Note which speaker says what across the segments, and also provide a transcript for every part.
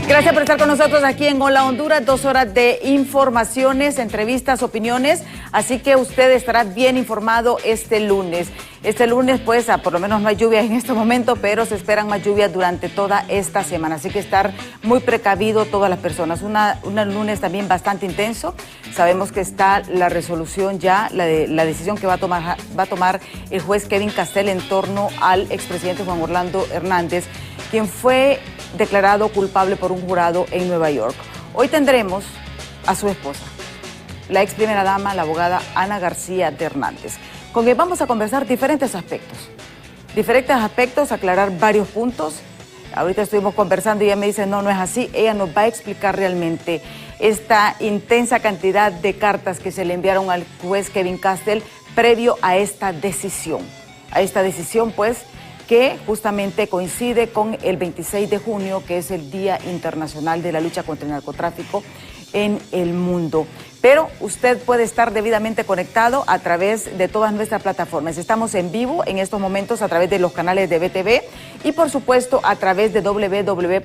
Speaker 1: Gracias por estar con nosotros aquí en Hola Honduras, 2 horas de informaciones, entrevistas, opiniones, así que usted estará bien informado este lunes. Este lunes, pues, por lo menos no hay lluvia en este momento, pero se esperan más lluvias durante toda esta semana, así que estar muy precavido todas las personas. Un lunes también bastante intenso. Sabemos que está la resolución ya, la decisión que va a tomar el juez Kevin Castel en torno al expresidente Juan Orlando Hernández, quien fue declarado culpable por un jurado en Nueva York. Hoy tendremos a su esposa, la ex primera dama, la abogada Ana García de Hernández, con quien vamos a conversar diferentes aspectos, aclarar varios puntos. Ahorita estuvimos conversando y ella me dice, no es así. Ella nos va a explicar realmente esta intensa cantidad de cartas que se le enviaron al juez Kevin Castel previo a esta decisión. Pues, que justamente coincide con el 26 de junio, que es el Día Internacional de la Lucha contra el Narcotráfico en el mundo. Pero usted puede estar debidamente conectado a través de todas nuestras plataformas. Estamos en vivo en estos momentos a través de los canales de BTV y por supuesto a través de www.btv.com.hn,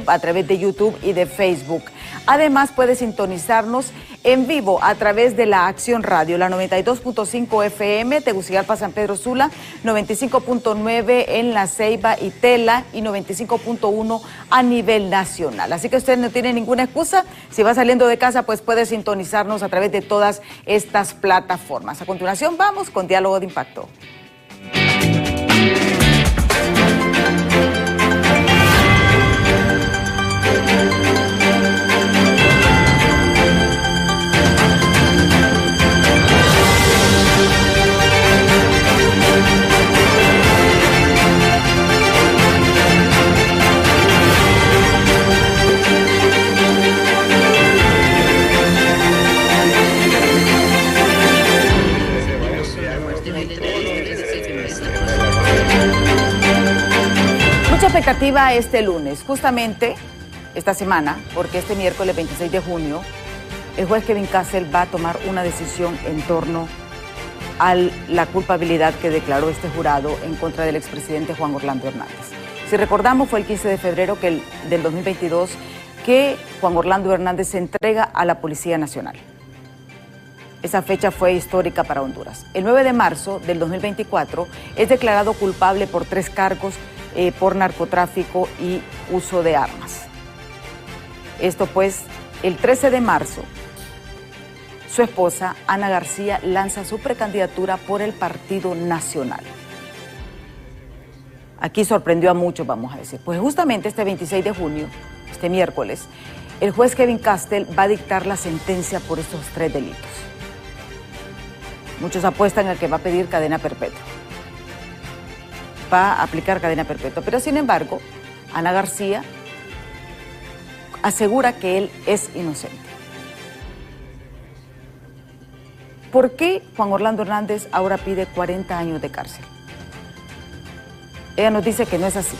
Speaker 1: a través de YouTube y de Facebook. Además puede sintonizarnos en vivo a través de la Acción Radio, la 92.5 FM, Tegucigalpa, San Pedro Sula, 95.9 en La Ceiba y Tela y 95.1 a nivel nacional. Así que usted no tiene ninguna excusa. Si va saliendo de casa, pues puede sintonizarnos a través de todas estas plataformas. A continuación, vamos con Diálogo de Impacto. Mucha expectativa este lunes, justamente esta semana, porque este miércoles 26 de junio, el juez Kevin Castel va a tomar una decisión en torno a la culpabilidad que declaró este jurado en contra del expresidente Juan Orlando Hernández. Si recordamos, fue el 15 de febrero del 2022 que Juan Orlando Hernández se entrega a la Policía Nacional. Esa fecha fue histórica para Honduras. El 9 de marzo del 2024 es declarado culpable por 3 cargos por narcotráfico y uso de armas. Esto pues, el 13 de marzo, su esposa, Ana García, lanza su precandidatura por el Partido Nacional. Aquí sorprendió a muchos, vamos a decir. Pues justamente este 26 de junio, este miércoles, el juez Kevin Castel va a dictar la sentencia por estos 3 delitos. Muchos apuestan a que va a pedir cadena perpetua. Va a aplicar cadena perpetua. Pero sin embargo, Ana García asegura que él es inocente. ¿Por qué Juan Orlando Hernández ahora pide 40 años de cárcel? Ella nos dice que no es así.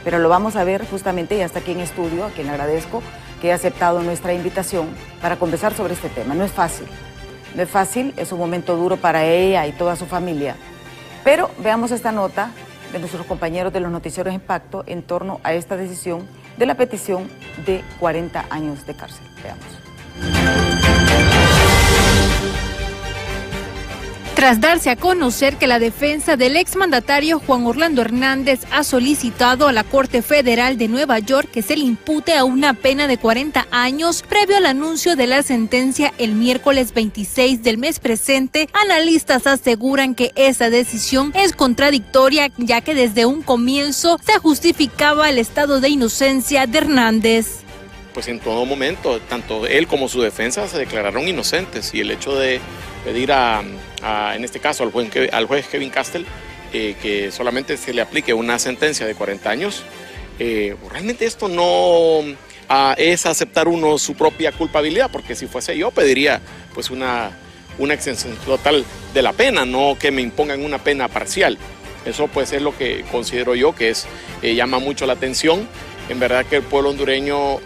Speaker 1: Pero lo vamos a ver justamente, ya está aquí en estudio, a quien le agradezco que haya aceptado nuestra invitación para conversar sobre este tema. No es fácil. No es fácil, es un momento duro para ella y toda su familia. Pero veamos esta nota de nuestros compañeros de los noticieros Impacto en torno a esta decisión de la petición de 40 años de cárcel. Veamos.
Speaker 2: Tras darse a conocer que la defensa del exmandatario Juan Orlando Hernández ha solicitado a la Corte Federal de Nueva York que se le impute a una pena de 40 años previo al anuncio de la sentencia el miércoles 26 del mes presente, analistas aseguran que esa decisión es contradictoria, ya que desde un comienzo se justificaba el estado de inocencia de Hernández.
Speaker 3: Pues en todo momento, tanto él como su defensa se declararon inocentes, y el hecho de pedir en este caso al juez Kevin Castel que solamente se le aplique una sentencia de 40 años, realmente esto no es aceptar uno su propia culpabilidad, porque si fuese yo pediría pues una exención total de la pena, no que me impongan una pena parcial. Eso pues es lo que considero yo que llama mucho la atención. En verdad que el pueblo hondureño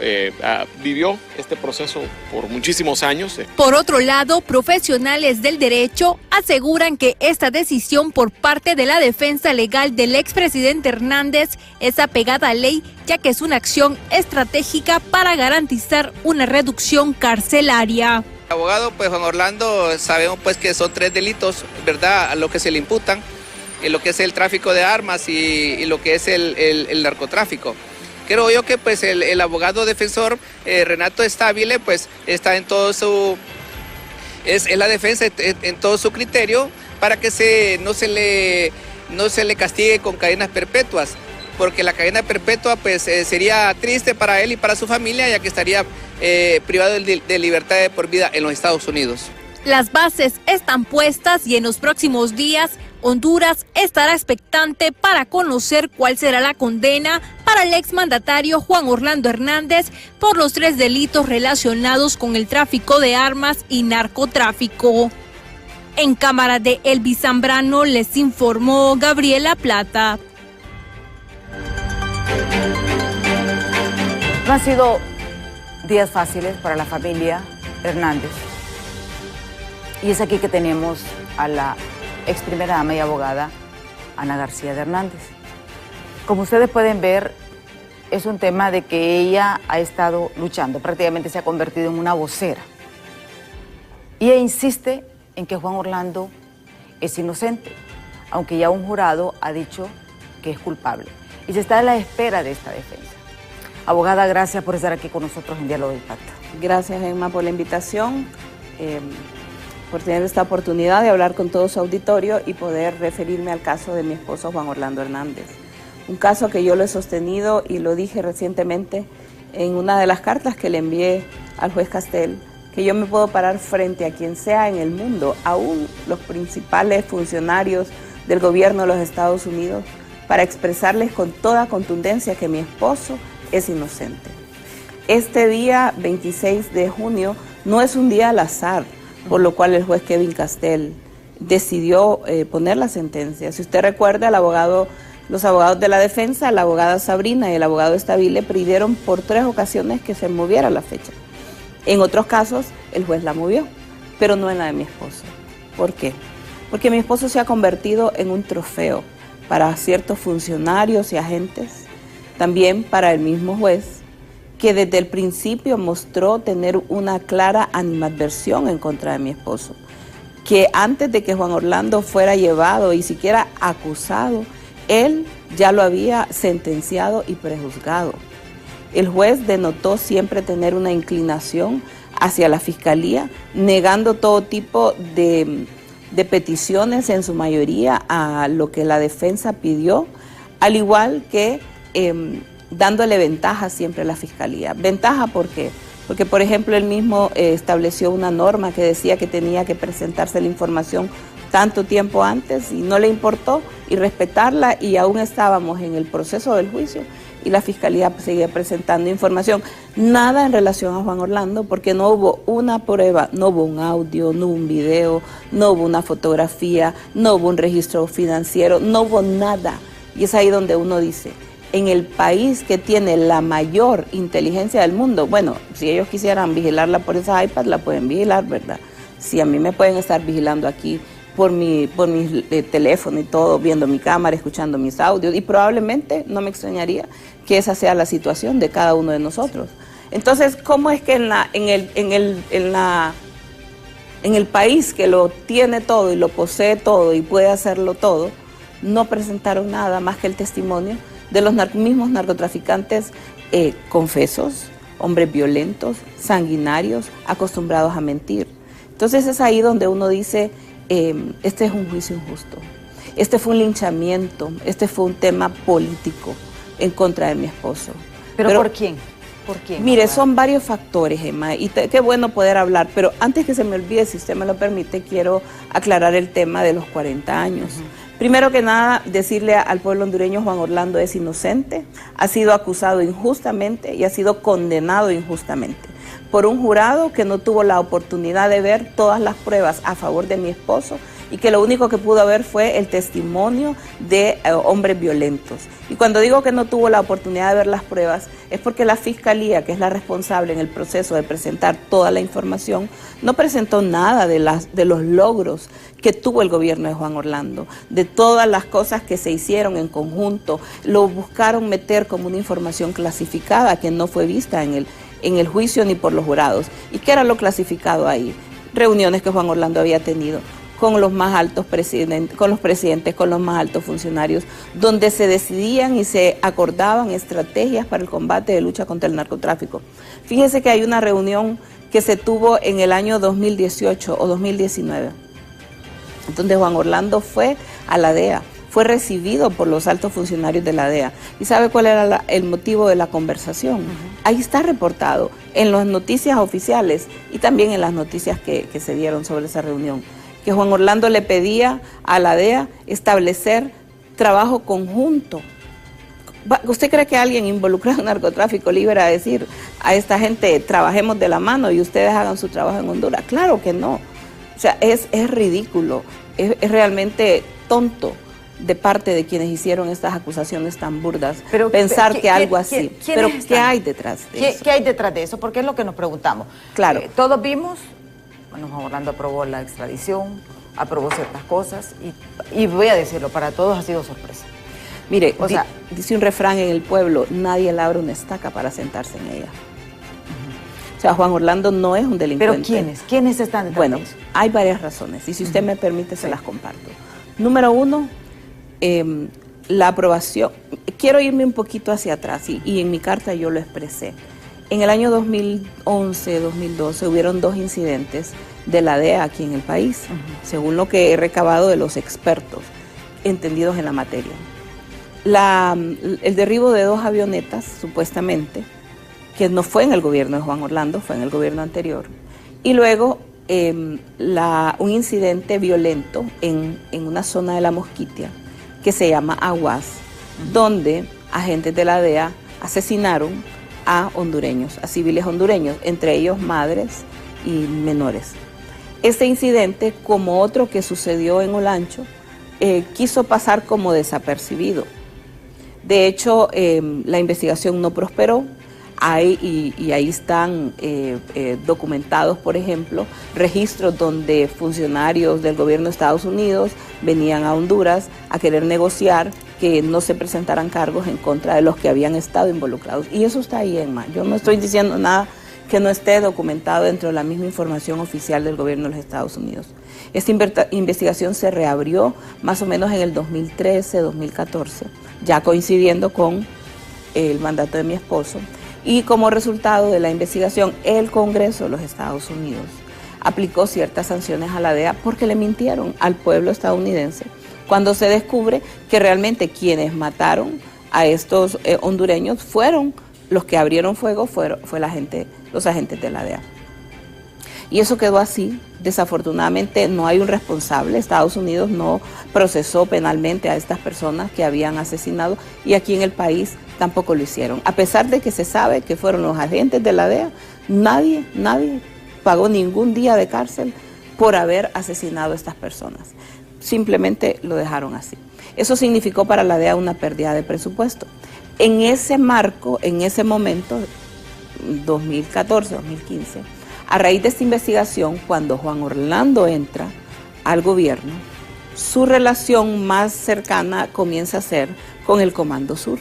Speaker 3: vivió este proceso por muchísimos años.
Speaker 2: Por otro lado, profesionales del derecho aseguran que esta decisión por parte de la defensa legal del expresidente Hernández es apegada a ley, ya que es una acción estratégica para garantizar una reducción carcelaria.
Speaker 4: El abogado, pues Juan Orlando, sabemos pues que son 3 delitos, ¿verdad?, a lo que se le imputan, lo que es el tráfico de armas y lo que es el narcotráfico. Creo yo que pues el abogado defensor Renato Stabile pues está en todo su, es la defensa en todo su criterio para que no se le castigue con cadenas perpetuas, porque la cadena perpetua pues sería triste para él y para su familia, ya que estaría privado de libertad de por vida en los Estados Unidos.
Speaker 2: Las bases están puestas y en los próximos días Honduras estará expectante para conocer cuál será la condena para el exmandatario Juan Orlando Hernández por los 3 delitos relacionados con el tráfico de armas y narcotráfico. En cámara de Elvis Zambrano les informó Gabriela Plata.
Speaker 1: No han sido días fáciles para la familia Hernández. Y es aquí que tenemos a la ex primera dama y abogada Ana García de Hernández. Como ustedes pueden ver, es un tema de que ella ha estado luchando, prácticamente se ha convertido en una vocera. Y ella insiste en que Juan Orlando es inocente, aunque ya un jurado ha dicho que es culpable. Y se está a la espera de esta defensa. Abogada, gracias por estar aquí con nosotros en Diálogo de Impacto.
Speaker 5: Gracias, Emma, por la invitación. Por tener esta oportunidad de hablar con todo su auditorio y poder referirme al caso de mi esposo Juan Orlando Hernández. Un caso que yo lo he sostenido y lo dije recientemente en una de las cartas que le envié al juez Castel, que yo me puedo parar frente a quien sea en el mundo, aún los principales funcionarios del gobierno de los Estados Unidos, para expresarles con toda contundencia que mi esposo es inocente. Este día 26 de junio no es un día al azar, por lo cual el juez Kevin Castel decidió poner la sentencia. Si usted recuerda, los abogados de la defensa, la abogada Sabrina y el abogado Stabile pidieron por 3 ocasiones que se moviera la fecha. En otros casos, el juez la movió, pero no en la de mi esposo. ¿Por qué? Porque mi esposo se ha convertido en un trofeo para ciertos funcionarios y agentes, también para el mismo juez, que desde el principio mostró tener una clara animadversión en contra de mi esposo, que antes de que Juan Orlando fuera llevado y siquiera acusado, él ya lo había sentenciado y prejuzgado. El juez denotó siempre tener una inclinación hacia la fiscalía, negando todo tipo de peticiones, en su mayoría a lo que la defensa pidió, al igual que dándole ventaja siempre a la fiscalía. ¿Ventaja por qué? Porque, por ejemplo, él mismo estableció una norma que decía que tenía que presentarse la información tanto tiempo antes y no le importó y respetarla, y aún estábamos en el proceso del juicio y la fiscalía seguía presentando información. Nada en relación a Juan Orlando, porque no hubo una prueba, no hubo un audio, no hubo un video, no hubo una fotografía, no hubo un registro financiero, no hubo nada. Y es ahí donde uno dice, en el país que tiene la mayor inteligencia del mundo, bueno, si ellos quisieran vigilarla por esa iPad, la pueden vigilar, ¿verdad? Si a mí me pueden estar vigilando aquí por mi teléfono y todo, viendo mi cámara, escuchando mis audios, y probablemente no me extrañaría que esa sea la situación de cada uno de nosotros. Entonces, ¿cómo es que en el país que lo tiene todo y lo posee todo y puede hacerlo todo, no presentaron nada más que el testimonio de los mismos narcotraficantes confesos, hombres violentos, sanguinarios, acostumbrados a mentir? Entonces es ahí donde uno dice, este es un juicio injusto, este fue un linchamiento, este fue un tema político en contra de mi esposo.
Speaker 1: ¿Pero por quién? ¿Por quién?
Speaker 5: Mire, son varios factores, Emma, y qué bueno poder hablar, pero antes que se me olvide, si usted me lo permite, quiero aclarar el tema de los 40 años. Primero que nada, decirle al pueblo hondureño, Juan Orlando es inocente, ha sido acusado injustamente y ha sido condenado injustamente por un jurado que no tuvo la oportunidad de ver todas las pruebas a favor de mi esposo y que lo único que pudo haber fue el testimonio de hombres violentos. Y cuando digo que no tuvo la oportunidad de ver las pruebas, es porque la Fiscalía, que es la responsable en el proceso de presentar toda la información, no presentó nada de los logros que tuvo el gobierno de Juan Orlando, de todas las cosas que se hicieron en conjunto. Lo buscaron meter como una información clasificada que no fue vista en el juicio ni por los jurados. ¿Y qué era lo clasificado ahí? Reuniones que Juan Orlando había tenido con los más altos presidentes, con los presidentes, con los más altos funcionarios, donde se decidían y se acordaban estrategias para el combate de lucha contra el narcotráfico. Fíjese que hay una reunión que se tuvo en el año 2018 o 2019, donde Juan Orlando fue a la DEA, fue recibido por los altos funcionarios de la DEA. ¿Y sabe cuál era el motivo de la conversación? Ahí está reportado en las noticias oficiales y también en las noticias que se dieron sobre esa reunión, que Juan Orlando le pedía a la DEA establecer trabajo conjunto. ¿Usted cree que alguien involucrado en narcotráfico le iba a decir a esta gente, trabajemos de la mano y ustedes hagan su trabajo en Honduras? Claro que no. O sea, es ridículo, es realmente tonto de parte de quienes hicieron estas acusaciones tan burdas, pensar que algo así. Pero ¿qué hay detrás de eso?
Speaker 1: ¿Qué hay detrás de eso? Porque es lo que nos preguntamos. Claro. Todos vimos, bueno, Juan Orlando aprobó la extradición, aprobó ciertas cosas y voy a decirlo, para todos ha sido sorpresa.
Speaker 5: Mire, dice un refrán en el pueblo, nadie labra una estaca para sentarse en ella. O sea, Juan Orlando no es un delincuente.
Speaker 1: ¿Pero quiénes están detrás de eso?
Speaker 5: Hay varias razones y si usted me permite se las comparto. Número uno, la aprobación. Quiero irme un poquito hacia atrás y en mi carta yo lo expresé. En el año 2011-2012 hubieron 2 incidentes de la DEA aquí en el país, según lo que he recabado de los expertos entendidos en la materia. El derribo de 2 avionetas, supuestamente, que no fue en el gobierno de Juan Orlando, fue en el gobierno anterior, y luego un incidente violento en una zona de La Mosquitia que se llama Aguas, donde agentes de la DEA asesinaron a hondureños, a civiles hondureños, entre ellos madres y menores. Este incidente, como otro que sucedió en Olancho, quiso pasar como desapercibido. De hecho, la investigación no prosperó. Ahí están documentados, por ejemplo, registros donde funcionarios del gobierno de Estados Unidos venían a Honduras a querer negociar que no se presentaran cargos en contra de los que habían estado involucrados. Y eso está ahí, Emma. Yo no estoy diciendo nada que no esté documentado dentro de la misma información oficial del gobierno de los Estados Unidos. Esta investigación se reabrió más o menos en el 2013-2014, ya coincidiendo con el mandato de mi esposo. Y como resultado de la investigación, el Congreso de los Estados Unidos aplicó ciertas sanciones a la DEA porque le mintieron al pueblo estadounidense cuando se descubre que realmente quienes mataron a estos hondureños fueron los que abrieron fuego, fue los agentes de la DEA. Y eso quedó así. Desafortunadamente no hay un responsable. Estados Unidos no procesó penalmente a estas personas que habían asesinado y aquí en el país tampoco lo hicieron. A pesar de que se sabe que fueron los agentes de la DEA, nadie pagó ningún día de cárcel por haber asesinado a estas personas. Simplemente lo dejaron así. Eso significó para la DEA una pérdida de presupuesto. En ese marco, en ese momento, 2014, 2015, a raíz de esta investigación, cuando Juan Orlando entra al gobierno, su relación más cercana comienza a ser con el Comando Sur.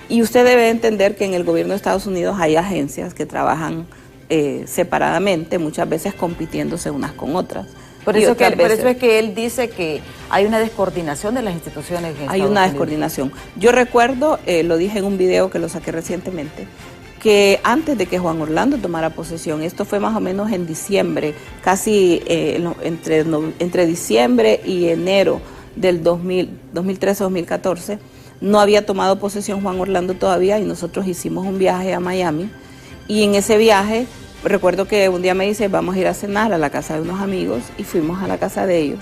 Speaker 5: Y usted debe entender que en el gobierno de Estados Unidos hay agencias que trabajan separadamente, muchas veces compitiéndose unas con otras.
Speaker 1: Por eso es que él dice que hay una descoordinación de las instituciones.
Speaker 5: Hay una descoordinación. Yo recuerdo, lo dije en un video que lo saqué recientemente, que antes de que Juan Orlando tomara posesión, esto fue más o menos en diciembre, casi entre diciembre y enero del 2013-2014, no había tomado posesión Juan Orlando todavía y nosotros hicimos un viaje a Miami y en ese viaje recuerdo que un día me dice vamos a ir a cenar a la casa de unos amigos y fuimos a la casa de ellos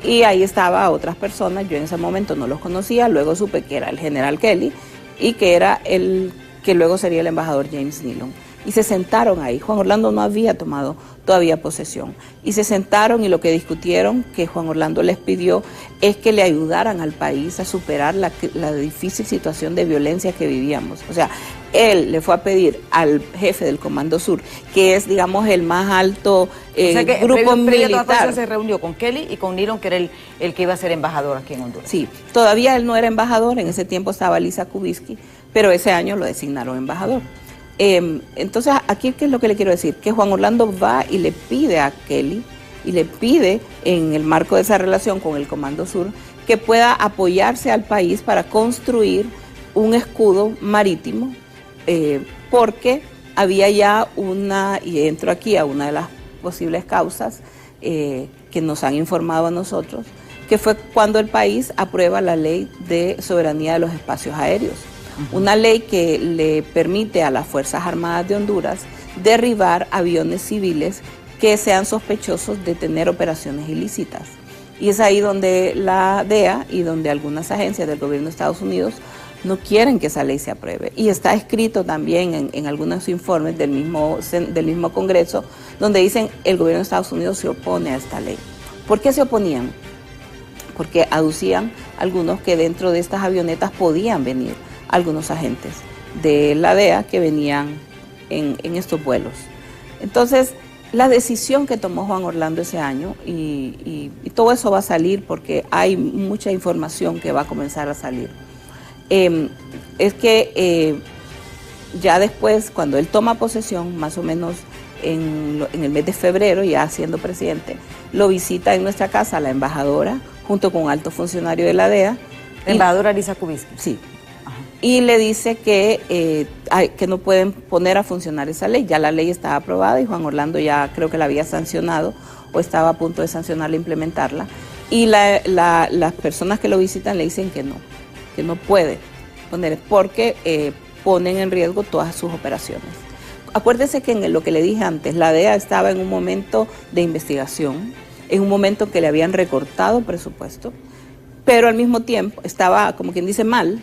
Speaker 5: y ahí estaba otras personas, yo en ese momento no los conocía, luego supe que era el general Kelly y que era el que luego sería el embajador James Nealon. y se sentaron ahí. Juan Orlando no había tomado todavía posesión. Y se sentaron y lo que discutieron, que Juan Orlando les pidió, es que le ayudaran al país a superar la difícil situación de violencia que vivíamos. O sea, él le fue a pedir al jefe del Comando Sur, que es, digamos, el más alto
Speaker 1: o sea que
Speaker 5: grupo militar.
Speaker 1: Toda se reunió con Kelly y con Nilon, que era el que iba a ser embajador aquí en Honduras.
Speaker 5: Sí, todavía él no era embajador, en ese tiempo estaba Lisa Kubisky, pero ese año lo designaron embajador. Entonces, aquí, ¿qué es lo que le quiero decir? Que Juan Orlando va y le pide a Kelly, y le pide, en el marco de esa relación con el Comando Sur, que pueda apoyarse al país para construir un escudo marítimo, porque había ya y entro aquí a una de las posibles causas que nos han informado a nosotros, que fue cuando el país aprueba la ley de soberanía de los espacios aéreos. Una ley que le permite a las Fuerzas Armadas de Honduras derribar aviones civiles que sean sospechosos de tener operaciones ilícitas. Y es ahí donde la DEA y donde algunas agencias del gobierno de Estados Unidos no quieren que esa ley se apruebe. Y está escrito también en algunos informes del mismo Congreso, donde dicen el gobierno de Estados Unidos se opone a esta ley. ¿Por qué se oponían? Porque aducían algunos que dentro de estas avionetas podían venir algunos agentes de la DEA que venían en estos vuelos. Entonces, la decisión que tomó Juan Orlando ese año, y todo eso va a salir porque hay mucha información que va a comenzar a salir, es que ya después, cuando él toma posesión, más o menos en el mes de febrero, ya siendo presidente, lo visita en nuestra casa la embajadora, junto con un alto funcionario de la DEA.
Speaker 1: La embajadora Lisa Kubisky.
Speaker 5: Sí. Y le dice que no pueden poner a funcionar esa ley. Ya la ley estaba aprobada y Juan Orlando ya creo que la había sancionado o estaba a punto de sancionarla e implementarla. Y las personas que lo visitan le dicen que no puede poner, porque ponen en riesgo todas sus operaciones. Acuérdese que en lo que le dije antes, la DEA estaba en un momento de investigación, en un momento en que le habían recortado presupuesto, pero al mismo tiempo estaba, como quien dice, mal.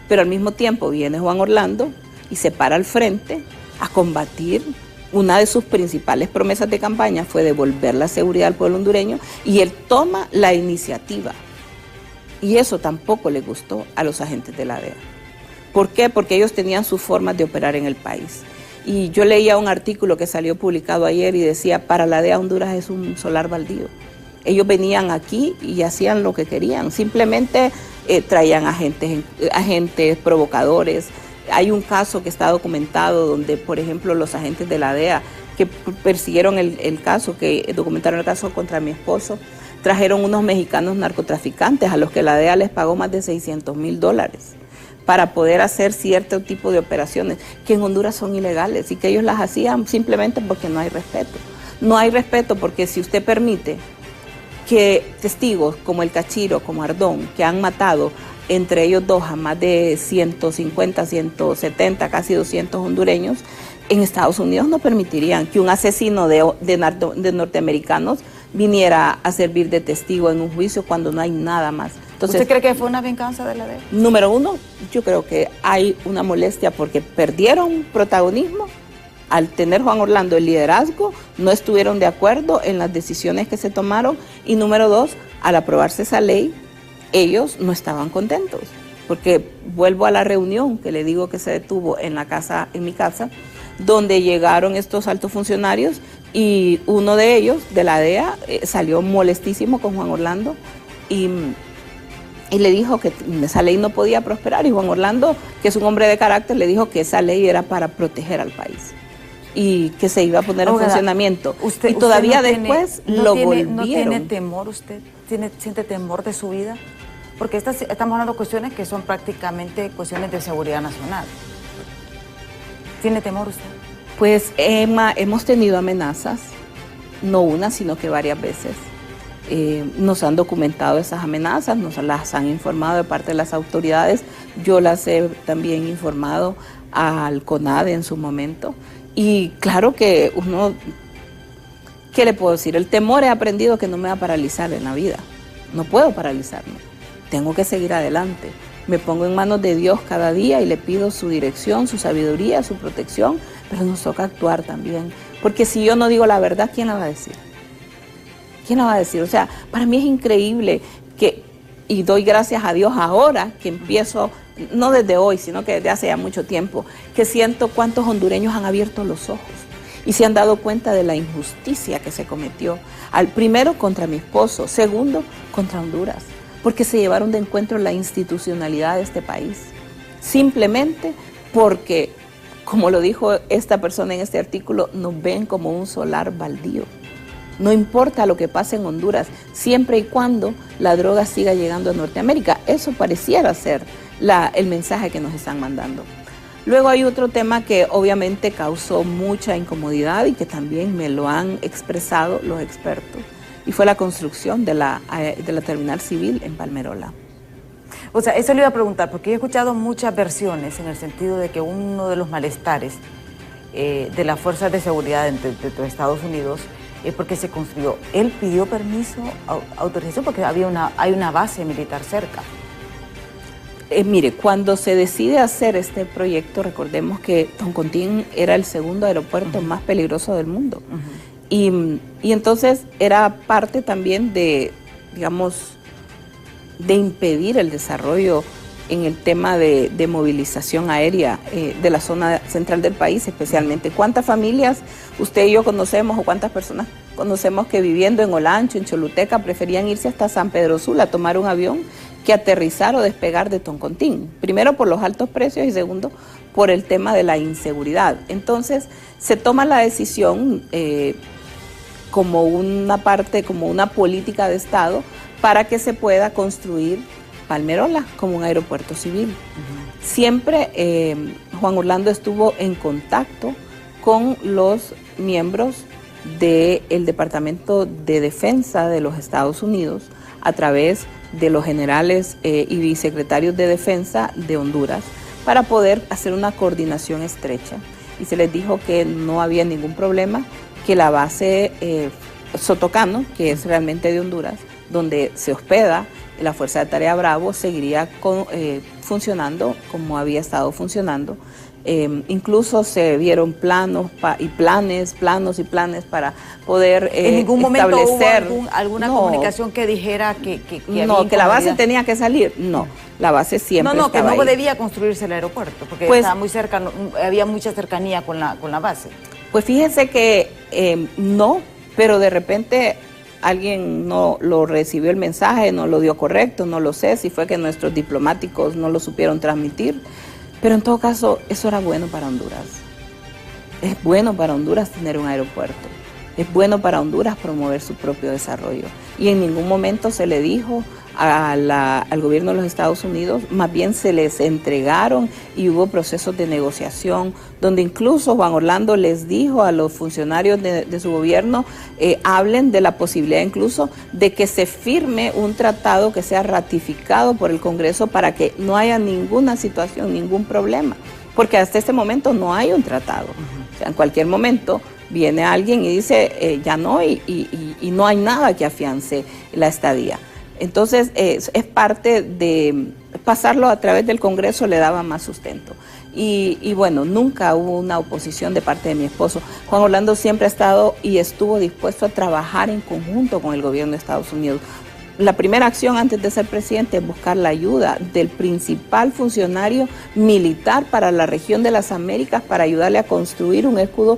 Speaker 5: Pero al mismo tiempo viene Juan Orlando y se para al frente a combatir. Una de sus principales promesas de campaña fue devolver la seguridad al pueblo hondureño, y él toma la iniciativa. Y eso tampoco le gustó a los agentes de la DEA. ¿Por qué? Porque ellos tenían sus formas de operar en el país. Y yo leía un artículo que salió publicado ayer y decía, para la DEA Honduras es un solar baldío. Ellos venían aquí y hacían lo que querían, simplemente traían agentes provocadores. Hay un caso que está documentado donde, por ejemplo, los agentes de la DEA que persiguieron el caso, que documentaron el caso contra mi esposo, trajeron unos mexicanos narcotraficantes a los que la DEA les pagó más de $600,000 para poder hacer cierto tipo de operaciones que en Honduras son ilegales y que ellos las hacían simplemente porque no hay respeto. No hay respeto porque si usted permite que testigos como el Cachiro, como Ardón, que han matado entre ellos dos a más de 150, 170, casi 200 hondureños, en Estados Unidos no permitirían que un asesino de norteamericanos viniera a servir de testigo en un juicio cuando no hay nada más. Entonces,
Speaker 1: ¿usted cree que fue una venganza de la DEA?
Speaker 5: Número uno, yo creo que hay una molestia porque perdieron protagonismo. Al tener Juan Orlando el liderazgo, no estuvieron de acuerdo en las decisiones que se tomaron. Y número dos, al aprobarse esa ley, ellos no estaban contentos. Porque vuelvo a la reunión que le digo que se detuvo en mi casa, donde llegaron estos altos funcionarios y uno de ellos, de la DEA, salió molestísimo con Juan Orlando y le dijo que esa ley no podía prosperar. Y Juan Orlando, que es un hombre de carácter, le dijo que esa ley era para proteger al país y que se iba a poner en funcionamiento. Y todavía después lo volvieron.
Speaker 1: ¿No tiene temor usted? ¿Siente temor de su vida? Porque estamos hablando de cuestiones que son prácticamente cuestiones de seguridad nacional. ¿Tiene temor usted?
Speaker 5: Pues hemos tenido amenazas, no una, sino que varias veces. Nos han documentado esas amenazas, nos las han informado de parte de las autoridades. Yo las he también informado al CONADE en su momento. Y claro que uno, ¿qué le puedo decir? El temor he aprendido que no me va a paralizar en la vida. No puedo paralizarme. Tengo que seguir adelante. Me pongo en manos de Dios cada día y le pido su dirección, su sabiduría, su protección, pero nos toca actuar también, porque si yo no digo la verdad, ¿quién la va a decir? ¿Quién la va a decir? O sea, para mí es increíble que, y doy gracias a Dios ahora que empiezo, no desde hoy, sino que desde hace ya mucho tiempo, que siento cuántos hondureños han abierto los ojos y se han dado cuenta de la injusticia que se cometió. Primero contra mi esposo, segundo contra Honduras, porque se llevaron de encuentro la institucionalidad de este país. Simplemente porque, como lo dijo esta persona en este artículo, nos ven como un solar baldío. No importa lo que pase en Honduras, siempre y cuando la droga siga llegando a Norteamérica. Eso pareciera ser el mensaje que nos están mandando. Luego hay otro tema que obviamente causó mucha incomodidad y que también me lo han expresado los expertos, y fue la construcción de la terminal civil en Palmerola.
Speaker 1: O sea, eso le iba a preguntar, porque he escuchado muchas versiones en el sentido de que uno de los malestares de las fuerzas de seguridad de Estados Unidos es porque se construyó. Él pidió permiso, autorización, porque hay una base militar cerca.
Speaker 5: Mire, cuando se decide hacer este proyecto, recordemos que Toncontín era el segundo aeropuerto más peligroso del mundo. Y entonces era parte también de, digamos, de impedir el desarrollo en el tema de movilización aérea de la zona central del país, especialmente. ¿Cuántas familias usted y yo conocemos o cuántas personas conocemos que viviendo en Olancho, en Choluteca, preferían irse hasta San Pedro Sula a tomar un avión que aterrizar o despegar de Toncontín? Primero por los altos precios y segundo por el tema de la inseguridad. Entonces se toma la decisión como una parte, como una política de Estado para que se pueda construir Palmerola como un aeropuerto civil. Siempre Juan Orlando estuvo en contacto con los miembros del Departamento de Defensa de los Estados Unidos a través de los generales y vicesecretarios de Defensa de Honduras para poder hacer una coordinación estrecha. Y se les dijo que no había ningún problema, que la base Sotocano, que es realmente de Honduras, donde se hospeda la Fuerza de Tarea Bravo, seguiría funcionando como había estado funcionando. Incluso se dieron planos y planes para poder
Speaker 1: ¿En ningún momento
Speaker 5: establecer
Speaker 1: hubo alguna comunicación que dijera que
Speaker 5: no, que la base tenía que salir? No, la base siempre
Speaker 1: que
Speaker 5: estaba
Speaker 1: no
Speaker 5: ahí.
Speaker 1: Debía construirse el aeropuerto, porque
Speaker 5: pues,
Speaker 1: estaba muy cerca, había mucha cercanía con la base.
Speaker 5: Pues fíjese que no, pero de repente alguien no lo recibió el mensaje, no lo dio correcto, no lo sé, si fue que nuestros diplomáticos no lo supieron transmitir, pero en todo caso eso era bueno para Honduras. Es bueno para Honduras tener un aeropuerto, es bueno para Honduras promover su propio desarrollo, y en ningún momento se le dijo al gobierno de los Estados Unidos, más bien se les entregaron y hubo procesos de negociación donde incluso Juan Orlando les dijo a los funcionarios de su gobierno, hablen de la posibilidad incluso de que se firme un tratado que sea ratificado por el Congreso para que no haya ninguna situación, ningún problema, porque hasta este momento no hay un tratado. O sea, en cualquier momento viene alguien y dice ya no, y no hay nada que afiance la estadía. Entonces es parte de pasarlo a través del Congreso, le daba más sustento. Y bueno, nunca hubo una oposición de parte de mi esposo. Juan Orlando siempre ha estado y estuvo dispuesto a trabajar en conjunto con el gobierno de Estados Unidos. La primera acción antes de ser presidente es buscar la ayuda del principal funcionario militar para la región de las Américas para ayudarle a construir un escudo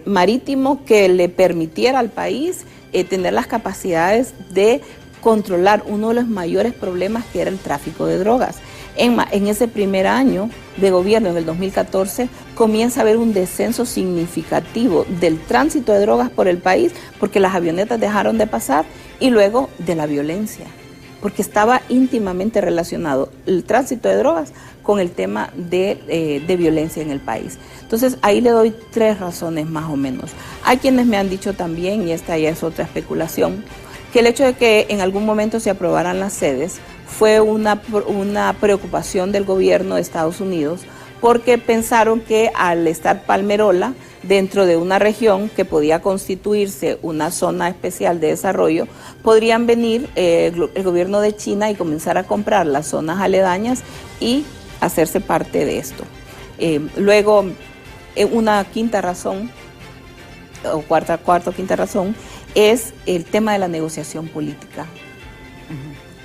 Speaker 5: marítimo que le permitiera al país tener las capacidades de controlar uno de los mayores problemas, que era el tráfico de drogas. En ese primer año de gobierno, en el 2014, comienza a haber un descenso significativo del tránsito de drogas por el país, porque las avionetas dejaron de pasar, y luego de la violencia, porque estaba íntimamente relacionado el tránsito de drogas con el tema de violencia en el país. Entonces ahí le doy 3 razones más o menos. Hay quienes me han dicho también, y esta ya es otra especulación, que el hecho de que en algún momento se aprobaran las sedes fue una preocupación del gobierno de Estados Unidos, porque pensaron que al estar Palmerola dentro de una región que podía constituirse una zona especial de desarrollo, podrían venir el gobierno de China y comenzar a comprar las zonas aledañas y hacerse parte de esto. Luego, Una quinta razón, o cuarta o quinta razón, es el tema de la negociación política.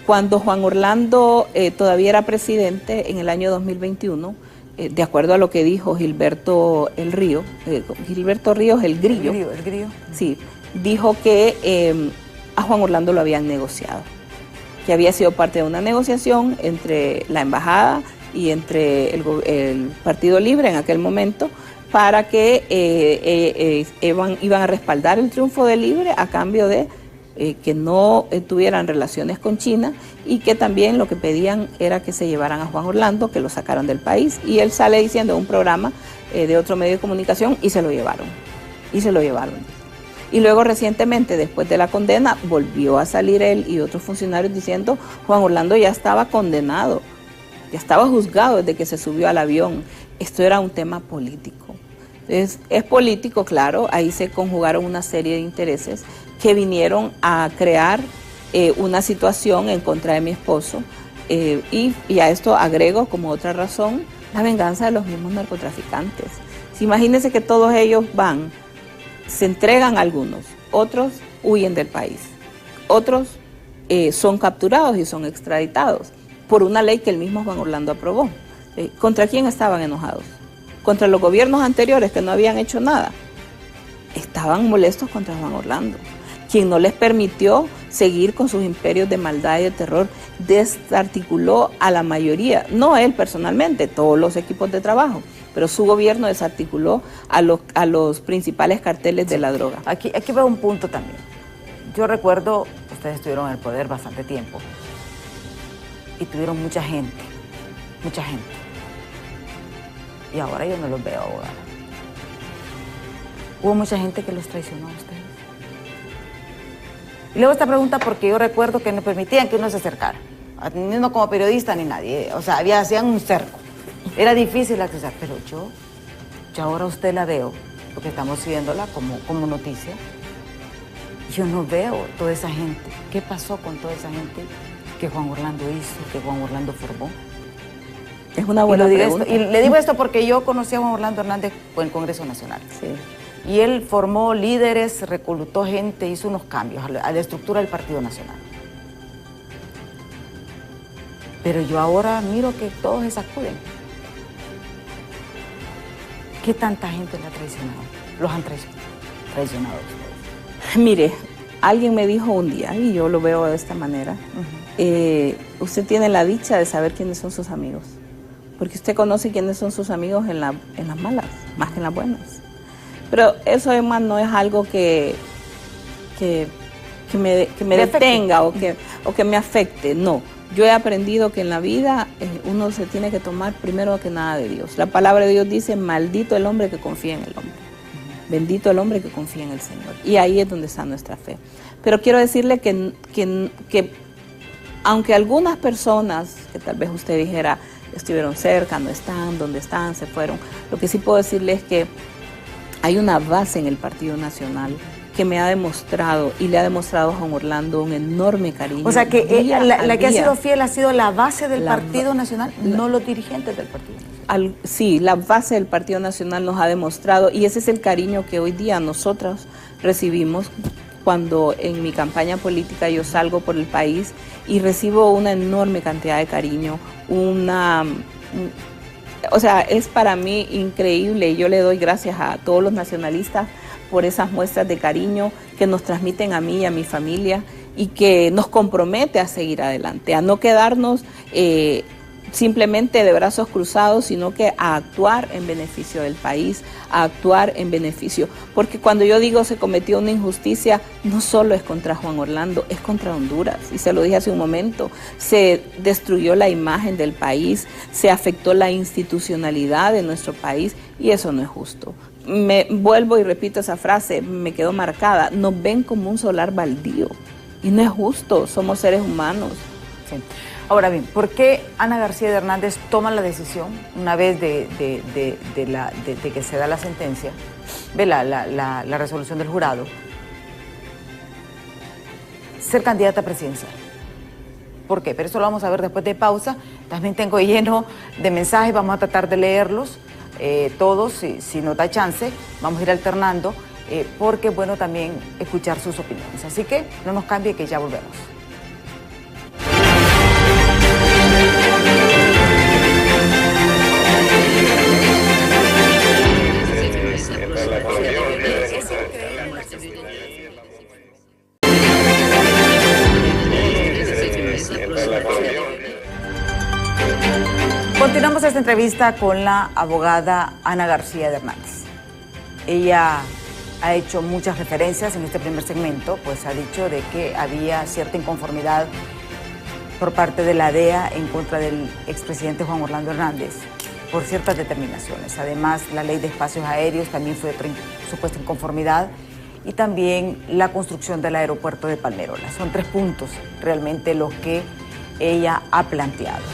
Speaker 5: Cuando Juan Orlando todavía era presidente en el año 2021, de acuerdo a lo que dijo Gilberto Ríos, el Grillo. Sí, dijo que a Juan Orlando lo habían negociado, que había sido parte de una negociación entre la embajada y entre el Partido Libre en aquel momento, para que iban a respaldar el triunfo de Libre a cambio de que no tuvieran relaciones con China, y que también lo que pedían era que se llevaran a Juan Orlando, que lo sacaran del país. Y él sale diciendo en un programa de otro medio de comunicación, y se lo llevaron. Y luego recientemente, después de la condena, volvió a salir él y otros funcionarios diciendo Juan Orlando ya estaba condenado, ya estaba juzgado desde que se subió al avión. Esto era un tema político. Entonces, es político, claro, ahí se conjugaron una serie de intereses que vinieron a crear una situación en contra de mi esposo, y a esto agrego como otra razón la venganza de los mismos narcotraficantes. Imagínense que todos ellos van, se entregan algunos, otros huyen del país, otros son capturados y son extraditados por una ley que el mismo Juan Orlando aprobó. ¿Contra quién estaban enojados? ¿Contra los gobiernos anteriores que no habían hecho nada? Estaban molestos contra Juan Orlando, quien no les permitió seguir con sus imperios de maldad y de terror. Desarticuló a la mayoría, no él personalmente, todos los equipos de trabajo, pero su gobierno desarticuló a los principales carteles de la droga.
Speaker 1: Aquí veo un punto también. Yo recuerdo, ustedes estuvieron en el poder bastante tiempo y tuvieron mucha gente. Y ahora yo no los veo, abogada. Hubo mucha gente que los traicionó a ustedes. Y luego esta pregunta porque yo recuerdo que no permitían que uno se acercara, ni uno como periodista ni nadie. O sea, hacían un cerco. Era difícil accesar, pero yo ahora usted la veo, porque estamos siguiéndola como noticia. Yo no veo toda esa gente. ¿Qué pasó con toda esa gente que Juan Orlando hizo, que Juan Orlando formó?
Speaker 5: Es una buena pregunta.
Speaker 1: Y le digo esto porque yo conocí a Juan Orlando Hernández en el Congreso Nacional.
Speaker 5: Sí.
Speaker 1: Y él formó líderes, reclutó gente, hizo unos cambios a la estructura del Partido Nacional. Pero yo ahora miro que todos se sacuden. ¿Qué tanta gente le ha traicionado? Los han traicionado ustedes.
Speaker 5: Mire, alguien me dijo un día, y yo lo veo de esta manera, usted tiene la dicha de saber quiénes son sus amigos, porque usted conoce quiénes son sus amigos en las malas, más que en las buenas. Pero eso además no es algo que me detenga o que me afecte, no. Yo he aprendido que en la vida uno se tiene que tomar primero que nada de Dios. La palabra de Dios dice, maldito el hombre que confía en el hombre. Bendito el hombre que confía en el Señor. Y ahí es donde está nuestra fe. Pero quiero decirle que aunque algunas personas, que tal vez usted dijera, estuvieron cerca, no están, donde están, se fueron, lo que sí puedo decirle es que hay una base en el Partido Nacional que me ha demostrado y le ha demostrado a Juan Orlando un enorme cariño.
Speaker 1: O sea que la que ha sido fiel ha sido la base del Partido Nacional, no los dirigentes del Partido Nacional.
Speaker 5: Sí, la base del Partido Nacional nos ha demostrado, y ese es el cariño que hoy día nosotros recibimos cuando en mi campaña política yo salgo por el país y recibo una enorme cantidad de cariño, o sea, es para mí increíble, y yo le doy gracias a todos los nacionalistas por esas muestras de cariño que nos transmiten a mí y a mi familia, y que nos compromete a seguir adelante, a no quedarnos simplemente de brazos cruzados, sino que a actuar en beneficio del país, a actuar en beneficio, porque cuando yo digo se cometió una injusticia, no solo es contra Juan Orlando, es contra Honduras, y se lo dije hace un momento, se destruyó la imagen del país, se afectó la institucionalidad de nuestro país, y eso no es justo. Me vuelvo y repito esa frase, me quedó marcada, nos ven como un solar baldío, y no es justo, somos seres humanos.
Speaker 1: Sí. Ahora bien, ¿por qué Ana García de Hernández toma la decisión, una vez de que se da la sentencia, la resolución del jurado, ser candidata presidencial? ¿Por qué? Pero eso lo vamos a ver después de pausa. También tengo lleno de mensajes, vamos a tratar de leerlos. todos, si nos da chance, vamos a ir alternando, porque es bueno también escuchar sus opiniones. Así que no nos cambie, que ya volvemos. Continuamos esta entrevista con la abogada Ana García de Hernández. Ella ha hecho muchas referencias en este primer segmento, pues ha dicho de que había cierta inconformidad por parte de la DEA en contra del expresidente Juan Orlando Hernández por ciertas determinaciones. Además, la ley de espacios aéreos también fue otra supuesta inconformidad, y también la construcción del aeropuerto de Palmerola. Son 3 puntos realmente los que ella ha planteado.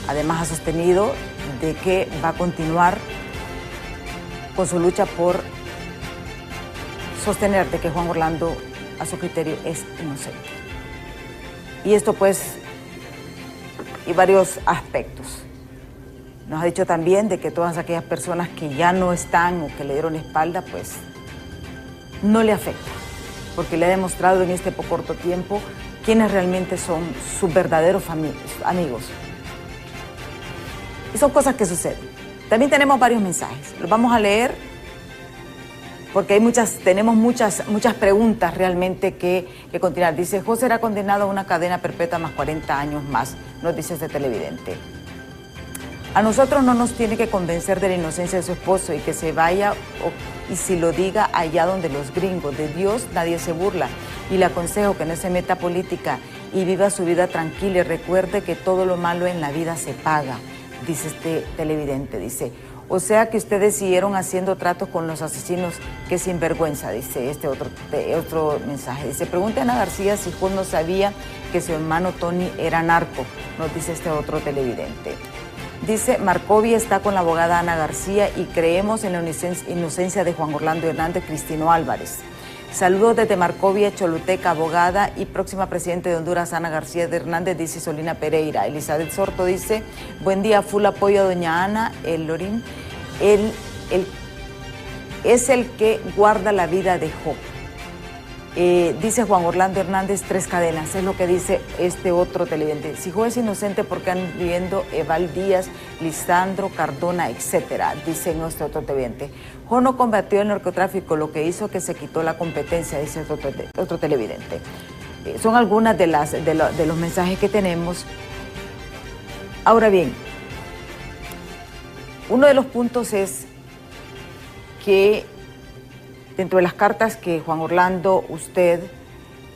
Speaker 1: Además, ha sostenido de que va a continuar con su lucha por sostener de que Juan Orlando, a su criterio, es inocente. Y esto, pues, y varios aspectos. Nos ha dicho también de que todas aquellas personas que ya no están o que le dieron espalda, pues, no le afecta, porque le ha demostrado en este corto tiempo quiénes realmente son sus verdaderos amigos. Y son cosas que suceden. También tenemos varios mensajes. Los vamos a leer porque tenemos muchas preguntas realmente que continuar. Dice, José será condenado a una cadena perpetua más 40 años más, nos dice este televidente. A nosotros no nos tiene que convencer de la inocencia de su esposo y que se vaya y si lo diga allá donde los gringos. De Dios nadie se burla y le aconsejo que no se meta política y viva su vida tranquila y recuerde que todo lo malo en la vida se paga, dice este televidente. Dice, o sea que ustedes siguieron haciendo tratos con los asesinos, qué sinvergüenza, dice este otro mensaje. Dice, pregunte a Ana García si Juan no sabía que su hermano Tony era narco, nos dice este otro televidente. Dice, Marcovia está con la abogada Ana García y creemos en la inocencia de Juan Orlando Hernández Cristino Álvarez. Saludos desde Marcovia, Choluteca, abogada y próxima presidente de Honduras, Ana García de Hernández, dice Solina Pereira. Elizabeth Sorto dice, buen día, full apoyo a doña Ana, el Lorín. Él es el que guarda la vida de Job. Dice Juan Orlando Hernández, 3 cadenas, es lo que dice este otro televidente. Si Job es inocente, ¿por qué han viviendo Eval Díaz, Lisandro Cardona, etcétera? Dice nuestro otro televidente. Job no combatió el narcotráfico, lo que hizo que se quitó la competencia, dice otro televidente. Son algunas de los mensajes que tenemos. Ahora bien, uno de los puntos es que dentro de las cartas que Juan Orlando, usted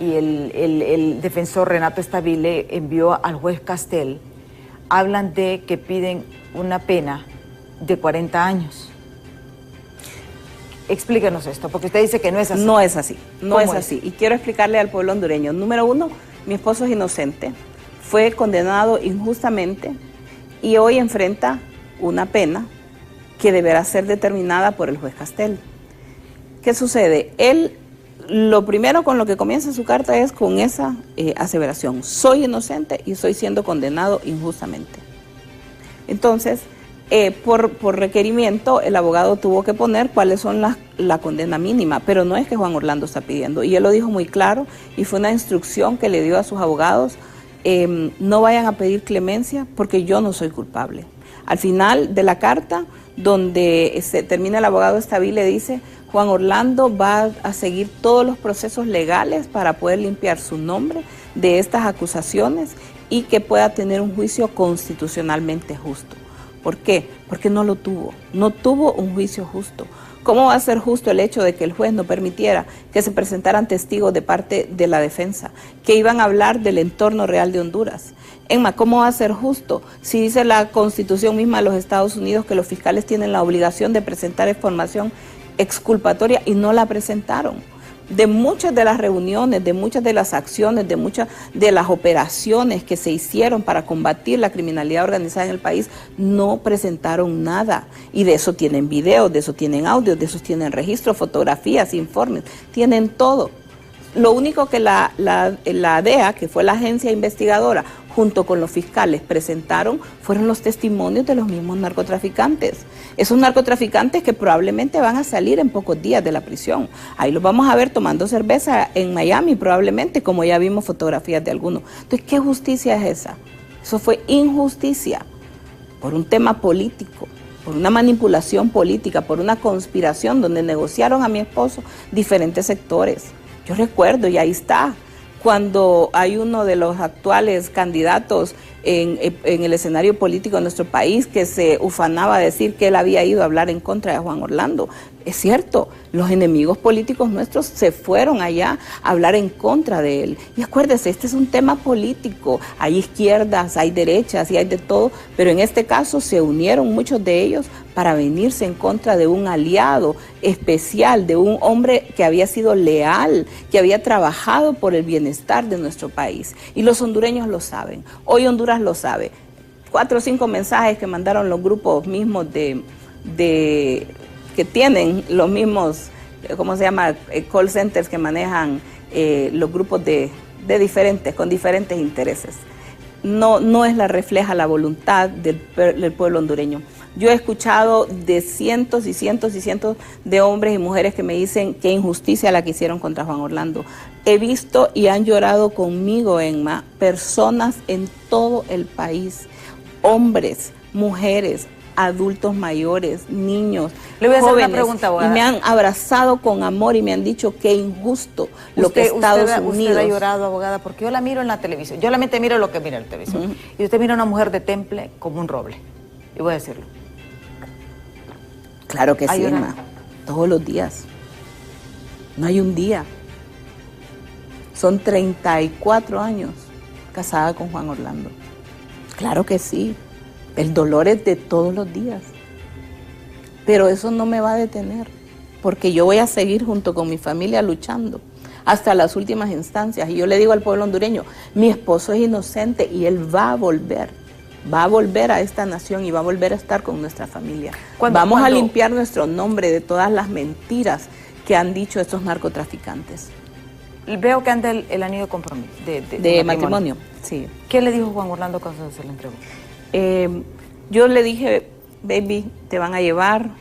Speaker 1: y el defensor Renato Estabile envió al juez Castel, hablan de que piden una pena de 40 años. Explíquenos esto, porque usted dice que no es así.
Speaker 5: No es así, no es así. Y quiero explicarle al pueblo hondureño. Número 1, mi esposo es inocente, fue condenado injustamente y hoy enfrenta una pena que deberá ser determinada por el juez Castel. ¿Qué sucede? Él, lo primero con lo que comienza su carta es con esa aseveración. Soy inocente y estoy siendo condenado injustamente. Entonces, por requerimiento, el abogado tuvo que poner cuáles son la condena mínima, pero no es que Juan Orlando está pidiendo. Y él lo dijo muy claro y fue una instrucción que le dio a sus abogados. No vayan a pedir clemencia porque yo no soy culpable. Al final de la carta, donde termina el abogado Estabile, dice, Juan Orlando va a seguir todos los procesos legales para poder limpiar su nombre de estas acusaciones y que pueda tener un juicio constitucionalmente justo. ¿Por qué? Porque no lo tuvo, no tuvo un juicio justo. ¿Cómo va a ser justo el hecho de que el juez no permitiera que se presentaran testigos de parte de la defensa, que iban a hablar del entorno real de Honduras? Emma, ¿cómo va a ser justo si dice la Constitución misma de los Estados Unidos que los fiscales tienen la obligación de presentar información exculpatoria y no la presentaron? De muchas de las reuniones, de muchas de las acciones, de muchas de las operaciones que se hicieron para combatir la criminalidad organizada en el país, no presentaron nada. Y de eso tienen videos, de eso tienen audios, de eso tienen registros, fotografías, informes, tienen todo. Lo único que la DEA, que fue la agencia investigadora, junto con los fiscales presentaron, fueron los testimonios de los mismos narcotraficantes. Esos narcotraficantes que probablemente van a salir en pocos días de la prisión. Ahí los vamos a ver tomando cerveza en Miami probablemente, como ya vimos fotografías de algunos. Entonces, ¿qué justicia es esa? Eso fue injusticia por un tema político, por una manipulación política, por una conspiración donde negociaron a mi esposo diferentes sectores. Yo recuerdo, y ahí está, cuando hay uno de los actuales candidatos en el escenario político de nuestro país que se ufanaba a decir que él había ido a hablar en contra de Juan Orlando. Es cierto, los enemigos políticos nuestros se fueron allá a hablar en contra de él. Y acuérdese, este es un tema político, hay izquierdas, hay derechas y hay de todo, pero en este caso se unieron muchos de ellos para venirse en contra de un aliado especial, de un hombre que había sido leal, que había trabajado por el bienestar de nuestro país. Y los hondureños lo saben, hoy Honduras lo sabe. 4 o 5 mensajes que mandaron los grupos mismos que tienen los mismos, ¿cómo se llama?, call centers que manejan los grupos con diferentes intereses. No refleja la voluntad del pueblo hondureño. Yo he escuchado de cientos y cientos y cientos de hombres y mujeres que me dicen qué injusticia la que hicieron contra Juan Orlando. He visto y han llorado conmigo, Emma, personas en todo el país, hombres, mujeres, adultos mayores, niños,
Speaker 1: Le voy a hacer
Speaker 5: jóvenes,
Speaker 1: una pregunta, abogada.
Speaker 5: y me han abrazado con amor y me han dicho qué injusto lo que Estados Unidos...
Speaker 1: Usted ha llorado, abogada, porque yo la miro en la televisión. Yo solamente miro lo que mira en la televisión. Y usted mira a una mujer de temple como un roble. Y voy a decirlo.
Speaker 5: Claro que sí,
Speaker 1: llorado.
Speaker 5: Emma. Todos los días. No hay un día. Son 34 años casada con Juan Orlando. Claro que sí. El dolor es de todos los días. Pero eso no me va a detener, porque yo voy a seguir junto con mi familia luchando hasta las últimas instancias. Y yo le digo al pueblo hondureño, mi esposo es inocente y él va a volver a esta nación y va a volver a estar con nuestra familia. Vamos a limpiar nuestro nombre de todas las mentiras que han dicho estos narcotraficantes.
Speaker 1: Veo que anda el anillo de compromiso.
Speaker 5: De matrimonio, sí.
Speaker 1: ¿Qué le dijo Juan Orlando cuando se le entregó?
Speaker 5: Yo le dije, baby, te van a llevar,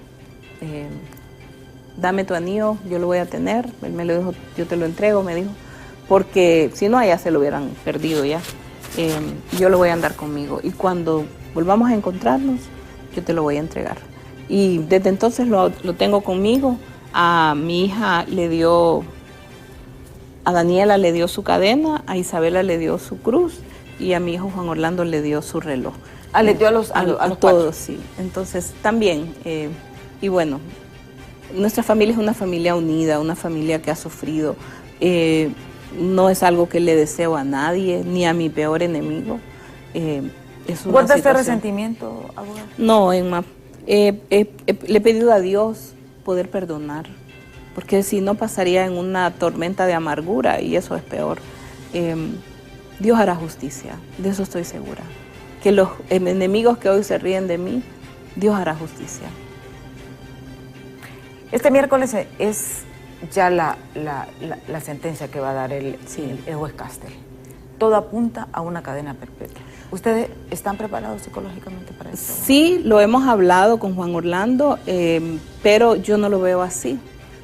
Speaker 5: dame tu anillo, yo lo voy a tener. Él me lo dijo, yo te lo entrego, me dijo, porque si no, allá se lo hubieran perdido ya. Yo lo voy a andar conmigo y cuando volvamos a encontrarnos, yo te lo voy a entregar. Y desde entonces lo tengo conmigo. A mi hija le dio, a Daniela le dio su cadena, a Isabela le dio su cruz y a mi hijo Juan Orlando le dio su reloj.
Speaker 1: Le dio a los
Speaker 5: todos, sí. Entonces, también, y bueno, nuestra familia es una familia unida, una familia que ha sufrido. No es algo que le deseo a nadie, ni a mi peor enemigo.
Speaker 1: ¿Guarda este resentimiento, abogada?
Speaker 5: No, Emma. Le he pedido a Dios poder perdonar, porque si no pasaría en una tormenta de amargura y eso es peor. Dios hará justicia, de eso estoy segura. Que los enemigos que hoy se ríen de mí, Dios hará justicia.
Speaker 1: Este miércoles es ya la sentencia que va a dar el juez Castel. Todo apunta a una cadena perpetua. ¿Ustedes están preparados psicológicamente para esto?
Speaker 5: Sí, lo hemos hablado con Juan Orlando, pero yo no lo veo así.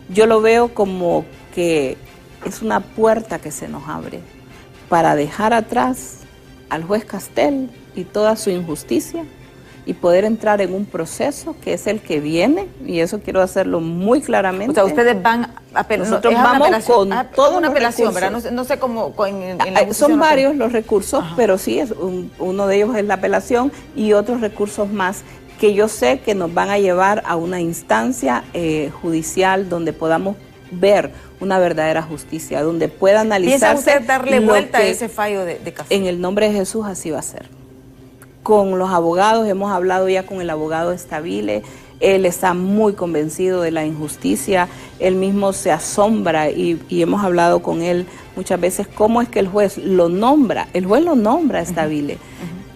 Speaker 5: Yo lo veo como que es una puerta que se nos abre para dejar atrás al juez Castel y toda su injusticia y poder entrar en un proceso que es el que viene, y eso quiero hacerlo muy claramente.
Speaker 1: O sea, ustedes van a
Speaker 5: nosotros vamos con toda
Speaker 1: una apelación, ¿verdad? No sé cómo en la
Speaker 5: son varios los recursos, pero sí, uno de ellos es la apelación y otros recursos más que yo sé que nos van a llevar a una instancia judicial donde podamos ver una verdadera justicia, donde pueda analizarse.
Speaker 1: ¿Piensa usted darle vuelta a ese fallo de Castel?
Speaker 5: En el nombre de Jesús así va a ser. Con los abogados, hemos hablado ya con el abogado Estabile, él está muy convencido de la injusticia, él mismo se asombra y hemos hablado con él muchas veces cómo es que el juez lo nombra a Estabile.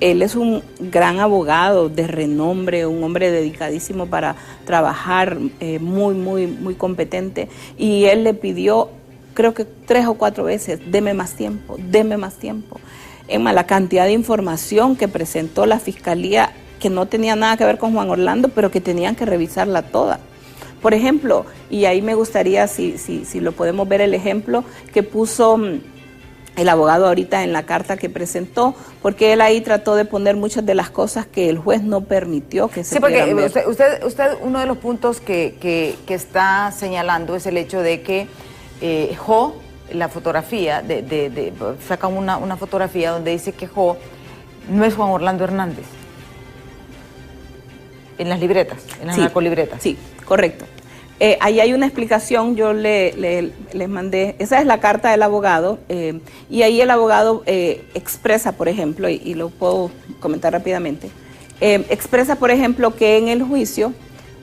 Speaker 5: Él es un gran abogado de renombre, un hombre dedicadísimo para trabajar, muy competente, y él le pidió creo que 3 o 4 veces, deme más tiempo, deme más tiempo. Emma, la cantidad de información que presentó la Fiscalía que no tenía nada que ver con Juan Orlando, pero que tenían que revisarla toda. Por ejemplo, y ahí me gustaría, si lo podemos ver, el ejemplo que puso el abogado ahorita en la carta que presentó, porque él ahí trató de poner muchas de las cosas que el juez no permitió que se pudieran ver.
Speaker 1: Usted uno de los puntos que está señalando es el hecho de que Jo, la fotografía, saca una fotografía donde dice que Jo no es Juan Orlando Hernández. En las libretas, en las narcolibretas.
Speaker 5: Sí, correcto. Ahí hay una explicación, yo les mandé, esa es la carta del abogado, y ahí el abogado expresa, por ejemplo, y lo puedo comentar rápidamente, expresa, por ejemplo, que en el juicio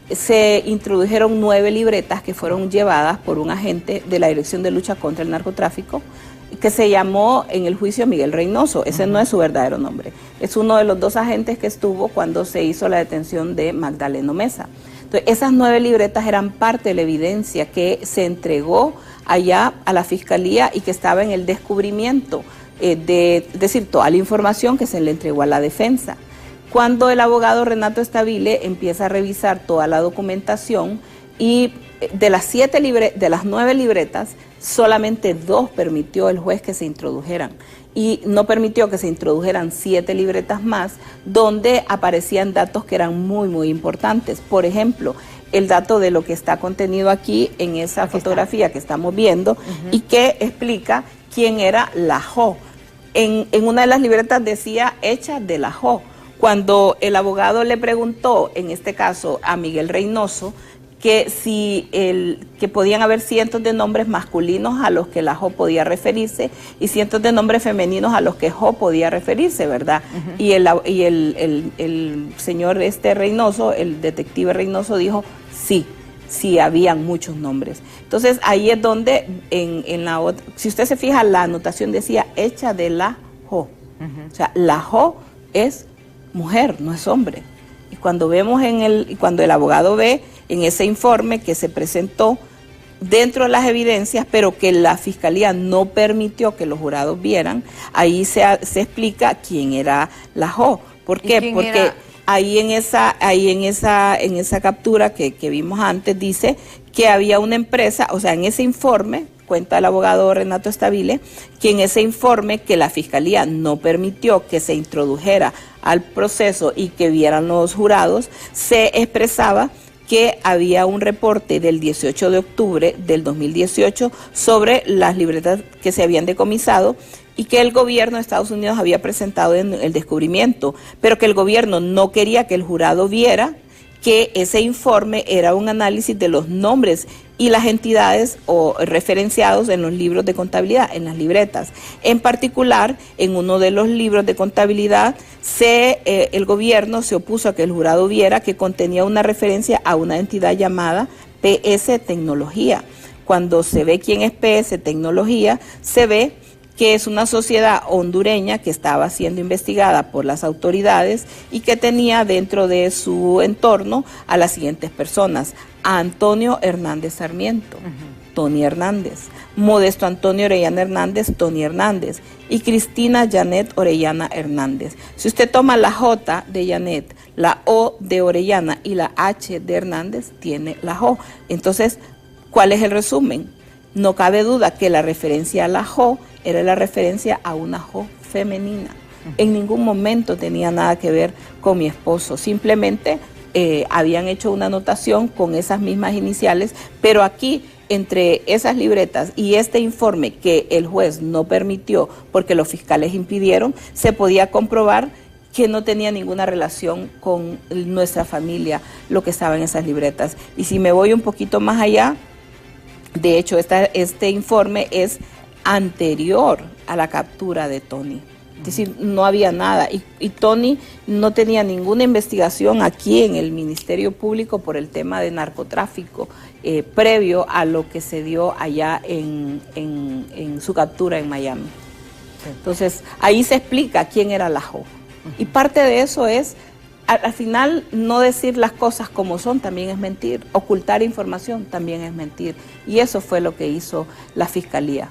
Speaker 5: se introdujeron 9 libretas que fueron llevadas por un agente de la Dirección de Lucha contra el Narcotráfico, que se llamó en el juicio Miguel Reynoso. Ese no es su verdadero nombre, es uno de los 2 agentes que estuvo cuando se hizo la detención de Magdaleno Mesa. Entonces, esas 9 libretas eran parte de la evidencia que se entregó allá a la Fiscalía y que estaba en el descubrimiento, es decir, toda la información que se le entregó a la defensa. Cuando el abogado Renato Stabile empieza a revisar toda la documentación y de las 9 libretas, solamente 2 permitió el juez que se introdujeran y no permitió que se introdujeran 7 libretas más donde aparecían datos que eran muy importantes. Por ejemplo, el dato de lo que está contenido aquí en esa fotografía que estamos viendo y que explica quién era la Jo. En una de las libretas decía hecha de la Jo. Cuando el abogado le preguntó, en este caso a Miguel Reynoso, que podían haber cientos de nombres masculinos a los que la Jo podía referirse y cientos de nombres femeninos a los que Jo podía referirse, ¿verdad? Y el señor Reynoso, el detective Reynoso dijo sí habían muchos nombres. Entonces ahí es donde si usted se fija, la anotación decía hecha de la Jo. O sea, la Jo es mujer, no es hombre. Y cuando vemos cuando el abogado ve en ese informe que se presentó dentro de las evidencias, pero que la Fiscalía no permitió que los jurados vieran, ahí se explica quién era la Jo. ¿Por qué? Porque ahí en esa captura que vimos antes dice que había una empresa, o sea, en ese informe, cuenta el abogado Renato Stabile, que en ese informe que la Fiscalía no permitió que se introdujera al proceso y que vieran los jurados, se expresaba que había un reporte del 18 de octubre del 2018 sobre las libretas que se habían decomisado y que el gobierno de Estados Unidos había presentado en el descubrimiento, pero que el gobierno no quería que el jurado viera que ese informe era un análisis de los nombres y las entidades o referenciados en los libros de contabilidad, en las libretas. En particular, en uno de los libros de contabilidad, el gobierno se opuso a que el jurado viera que contenía una referencia a una entidad llamada PS Tecnología. Cuando se ve quién es PS Tecnología, se ve que es una sociedad hondureña que estaba siendo investigada por las autoridades y que tenía dentro de su entorno a las siguientes personas: a Antonio Hernández Sarmiento, Tony Hernández, Modesto Antonio Orellana Hernández, Tony Hernández, y Cristina Janet Orellana Hernández. Si usted toma la J de Janet, la O de Orellana y la H de Hernández, tiene la Jo. Entonces, ¿cuál es el resumen? No cabe duda que la referencia a la Jo era la referencia a una Jo femenina. En ningún momento tenía nada que ver con mi esposo, simplemente habían hecho una anotación con esas mismas iniciales, pero aquí entre esas libretas y este informe que el juez no permitió porque los fiscales impidieron, se podía comprobar que no tenía ninguna relación con nuestra familia lo que estaba en esas libretas. Y si me voy un poquito más allá, de hecho este informe es anterior a la captura de Tony. Es decir, no había nada y Tony no tenía ninguna investigación aquí en el Ministerio Público por el tema de narcotráfico previo a lo que se dio allá en su captura en Miami. Entonces, ahí se explica quién era la Jo. Y parte de eso es al final no decir las cosas como son también es mentir, ocultar información también es mentir, y eso fue lo que hizo la Fiscalía.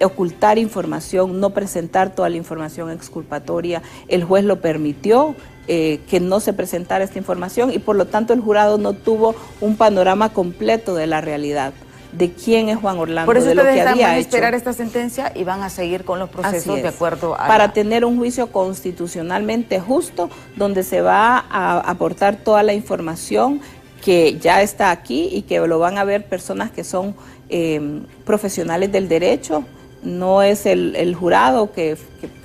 Speaker 5: Ocultar información, no presentar toda la información exculpatoria. El juez lo permitió, que no se presentara esta información, y por lo tanto el jurado no tuvo un panorama completo de la realidad, de quién es Juan Orlando,
Speaker 1: por eso
Speaker 5: de lo que había
Speaker 1: van a
Speaker 5: hecho.
Speaker 1: esperar esta sentencia y van a seguir con los procesos de acuerdo a
Speaker 5: para tener un juicio constitucionalmente justo, donde se va a aportar toda la información que ya está aquí y que lo van a ver personas que son profesionales del derecho. No es el jurado, que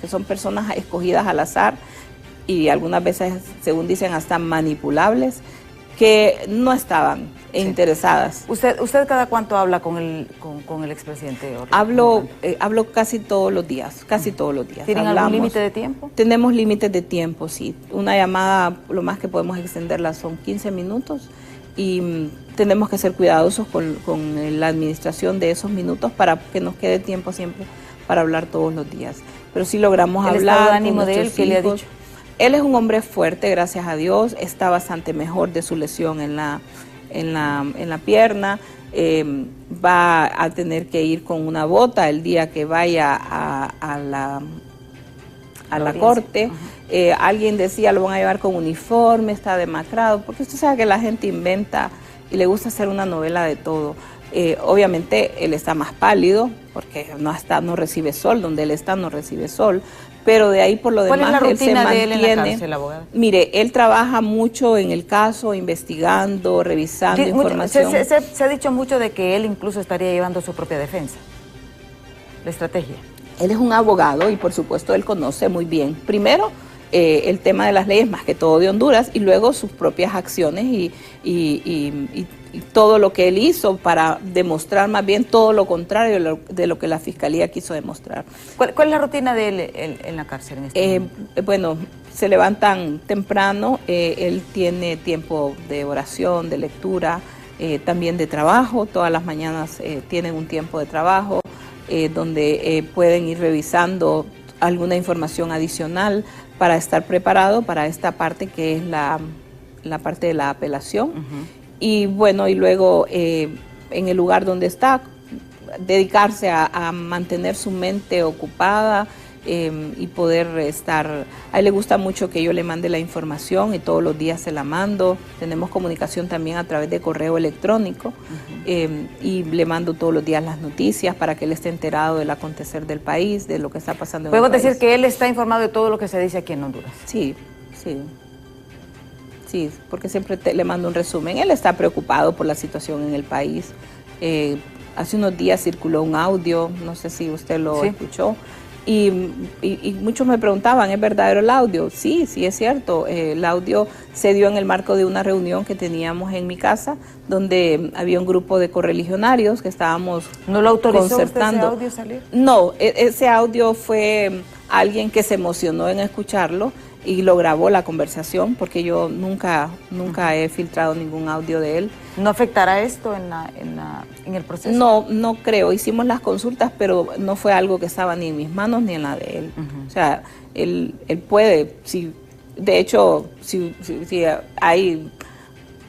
Speaker 5: son personas escogidas al azar y algunas veces, según dicen, hasta manipulables, que no estaban interesadas.
Speaker 1: ¿Usted cada cuánto habla con el expresidente
Speaker 5: Orlando? Hablo casi todos los días,
Speaker 1: ¿Tienen algún límite de tiempo?
Speaker 5: Tenemos límites de tiempo, sí. Una llamada, lo más que podemos extenderla son 15 minutos, y tenemos que ser cuidadosos con la administración de esos minutos para que nos quede tiempo siempre para hablar todos los días. Pero sí logramos hablar. ¿El estado de ánimo de él qué le ha dicho? Él es un hombre fuerte, gracias a Dios, está bastante mejor de su lesión en la pierna. Va a tener que ir con una bota el día que vaya a la corte. Alguien decía, lo van a llevar con uniforme, está demacrado, porque usted sabe que la gente inventa y le gusta hacer una novela de todo. Obviamente él está más pálido porque no recibe sol, donde él está no recibe sol, pero de ahí por lo demás
Speaker 1: ¿cuál es la rutina
Speaker 5: él se mantiene.
Speaker 1: De él en la cárcel, abogada?
Speaker 5: Mire, él trabaja mucho en el caso, investigando, revisando información.
Speaker 1: Se ha dicho mucho de que él incluso estaría llevando su propia defensa, la estrategia.
Speaker 5: Él es un abogado y por supuesto él conoce muy bien, primero, el tema de las leyes más que todo de Honduras, y luego sus propias acciones y todo lo que él hizo para demostrar más bien todo lo contrario de lo que la Fiscalía quiso demostrar.
Speaker 1: ¿Cuál es la rutina de él en la cárcel en este momento?
Speaker 5: Bueno, se levantan temprano, él tiene tiempo de oración, de lectura, también de trabajo, todas las mañanas tienen un tiempo de trabajo donde pueden ir revisando alguna información adicional para estar preparado para esta parte que es la parte de la apelación. Y bueno, y luego en el lugar donde está, dedicarse a mantener su mente ocupada y poder estar. A él le gusta mucho que yo le mande la información y todos los días se la mando. Tenemos comunicación también a través de correo electrónico y le mando todos los días las noticias para que él esté enterado del acontecer del país, de lo que está pasando en el país.
Speaker 1: ¿Podemos decir que él está informado de todo lo que se dice aquí en Honduras?
Speaker 5: Sí, sí. Sí, porque siempre le mando un resumen. Él está preocupado por la situación en el país. Hace unos días circuló un audio, no sé si usted lo escuchó, y muchos me preguntaban, ¿es verdadero el audio? Sí, sí es cierto. El audio se dio en el marco de una reunión que teníamos en mi casa, donde había un grupo de correligionarios que estábamos
Speaker 1: ¿No lo autorizó
Speaker 5: concertando.
Speaker 1: usted ese audio salir?
Speaker 5: No, ese audio fue alguien que se emocionó en escucharlo y lo grabó la conversación, porque yo nunca he filtrado ningún audio de él.
Speaker 1: ¿No afectará esto en el proceso?
Speaker 5: No creo. Hicimos las consultas, pero no fue algo que estaba ni en mis manos ni en la de él. O sea, él puede, de hecho,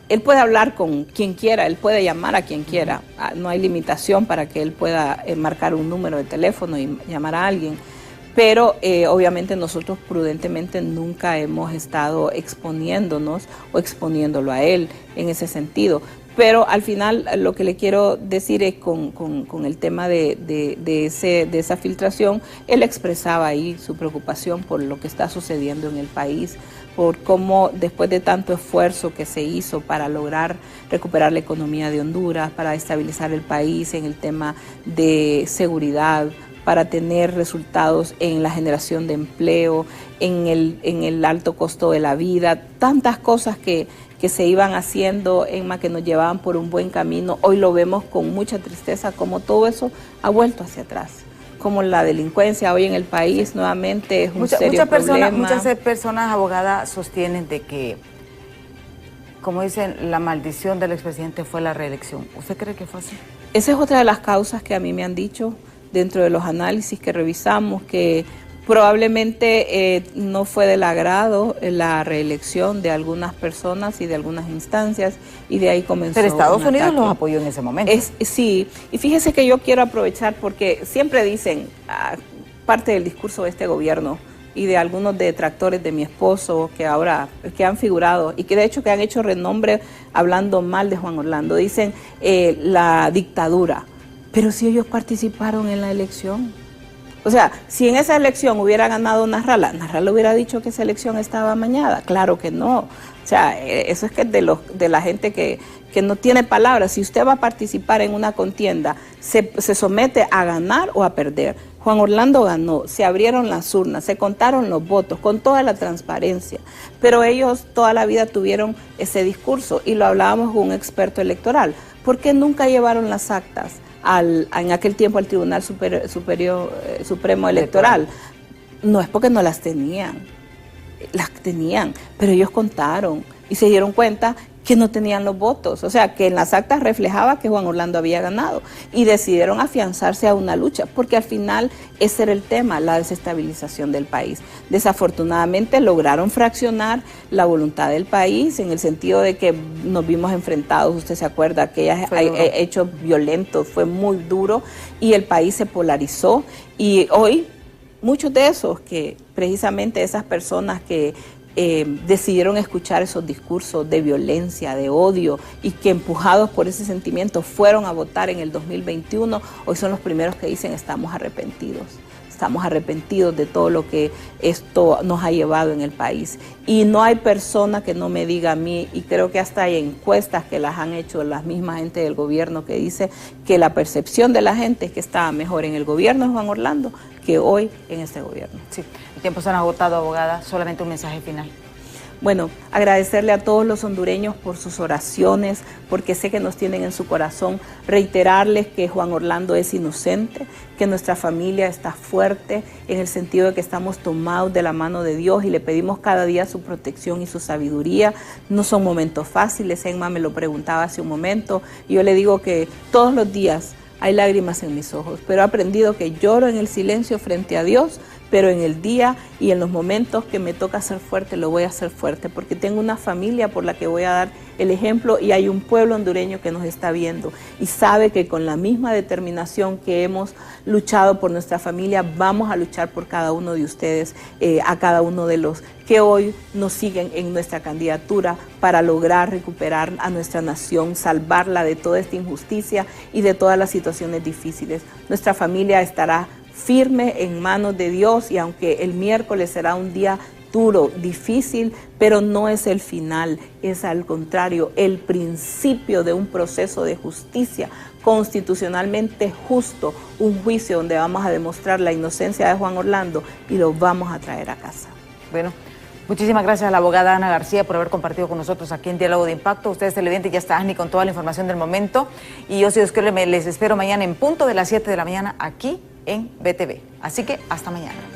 Speaker 5: él puede hablar con quien quiera, él puede llamar a quien quiera. No hay limitación para que él pueda marcar un número de teléfono y llamar a alguien. Pero obviamente nosotros prudentemente nunca hemos estado exponiéndonos o exponiéndolo a él en ese sentido. Pero al final lo que le quiero decir es con el tema de esa filtración, él expresaba ahí su preocupación por lo que está sucediendo en el país, por cómo después de tanto esfuerzo que se hizo para lograr recuperar la economía de Honduras, para estabilizar el país en el tema de seguridad, para tener resultados en la generación de empleo, en el alto costo de la vida, tantas cosas que se iban haciendo, que nos llevaban por un buen camino. Hoy lo vemos con mucha tristeza, como todo eso ha vuelto hacia atrás, como la delincuencia hoy en el país nuevamente es un serio problema.
Speaker 1: Muchas personas, abogadas, sostienen de que, como dicen, la maldición del expresidente fue la reelección. ¿Usted cree que fue así?
Speaker 5: Esa es otra de las causas que a mí me han dicho dentro de los análisis que revisamos, que Probablemente no fue del agrado la reelección de algunas personas y de algunas instancias, y de ahí comenzó.
Speaker 1: Pero Estados Unidos los apoyó en ese momento.
Speaker 5: Sí, y fíjese que yo quiero aprovechar porque siempre dicen, parte del discurso de este gobierno y de algunos detractores de mi esposo que han figurado y que de hecho que han hecho renombre hablando mal de Juan Orlando, dicen la dictadura, pero si ellos participaron en la elección. O sea, si en esa elección hubiera ganado Nasrallah hubiera dicho que esa elección estaba amañada. Claro que no. O sea, eso es que de la gente que no tiene palabras. Si usted va a participar en una contienda, se somete a ganar o a perder. Juan Orlando ganó, se abrieron las urnas, se contaron los votos con toda la transparencia, pero ellos toda la vida tuvieron ese discurso y lo hablábamos con un experto electoral. ¿Por qué nunca llevaron las actas en aquel tiempo al Tribunal Supremo Electoral? No es porque no las tenían pero ellos contaron y se dieron cuenta que no tenían los votos, o sea, que en las actas reflejaba que Juan Orlando había ganado y decidieron afianzarse a una lucha, porque al final ese era el tema, la desestabilización del país. Desafortunadamente lograron fraccionar la voluntad del país en el sentido de que nos vimos enfrentados, usted se acuerda, aquellos hechos violentos, fue muy duro y el país se polarizó y hoy muchos de esos que precisamente esas personas que decidieron escuchar esos discursos de violencia, de odio y que empujados por ese sentimiento fueron a votar en el 2021, hoy son los primeros que dicen estamos arrepentidos de todo lo que esto nos ha llevado en el país. Y no hay persona que no me diga a mí, y creo que hasta hay encuestas que las han hecho las mismas gente del gobierno que dice que la percepción de la gente es que estaba mejor en el gobierno de Juan Orlando que hoy en este gobierno.
Speaker 1: Sí, el tiempo se han agotado, abogada, solamente un mensaje final.
Speaker 5: Bueno, agradecerle a todos los hondureños por sus oraciones, porque sé que nos tienen en su corazón, reiterarles que Juan Orlando es inocente, que nuestra familia está fuerte en el sentido de que estamos tomados de la mano de Dios y le pedimos cada día su protección y su sabiduría. No son momentos fáciles, Emma me lo preguntaba hace un momento, y yo le digo que todos los días hay lágrimas en mis ojos, pero he aprendido que lloro en el silencio frente a Dios, pero en el día y en los momentos que me toca ser fuerte, lo voy a hacer fuerte, porque tengo una familia por la que voy a dar el ejemplo y hay un pueblo hondureño que nos está viendo y sabe que con la misma determinación que hemos luchado por nuestra familia, vamos a luchar por cada uno de ustedes, a cada uno de los que hoy nos siguen en nuestra candidatura para lograr recuperar a nuestra nación, salvarla de toda esta injusticia y de todas las situaciones difíciles. Nuestra familia estará firme en manos de Dios y aunque el miércoles será un día duro, difícil, pero no es el final, es al contrario, el principio de un proceso de justicia constitucionalmente justo, un juicio donde vamos a demostrar la inocencia de Juan Orlando y lo vamos a traer a casa.
Speaker 1: Bueno, muchísimas gracias a la abogada Ana García por haber compartido con nosotros aquí en Diálogo de Impacto. Ustedes televidentes ya están y con toda la información del momento y yo, si Dios quiere, les espero mañana en punto de las 7 de la mañana aquí en BTV. Así que hasta mañana.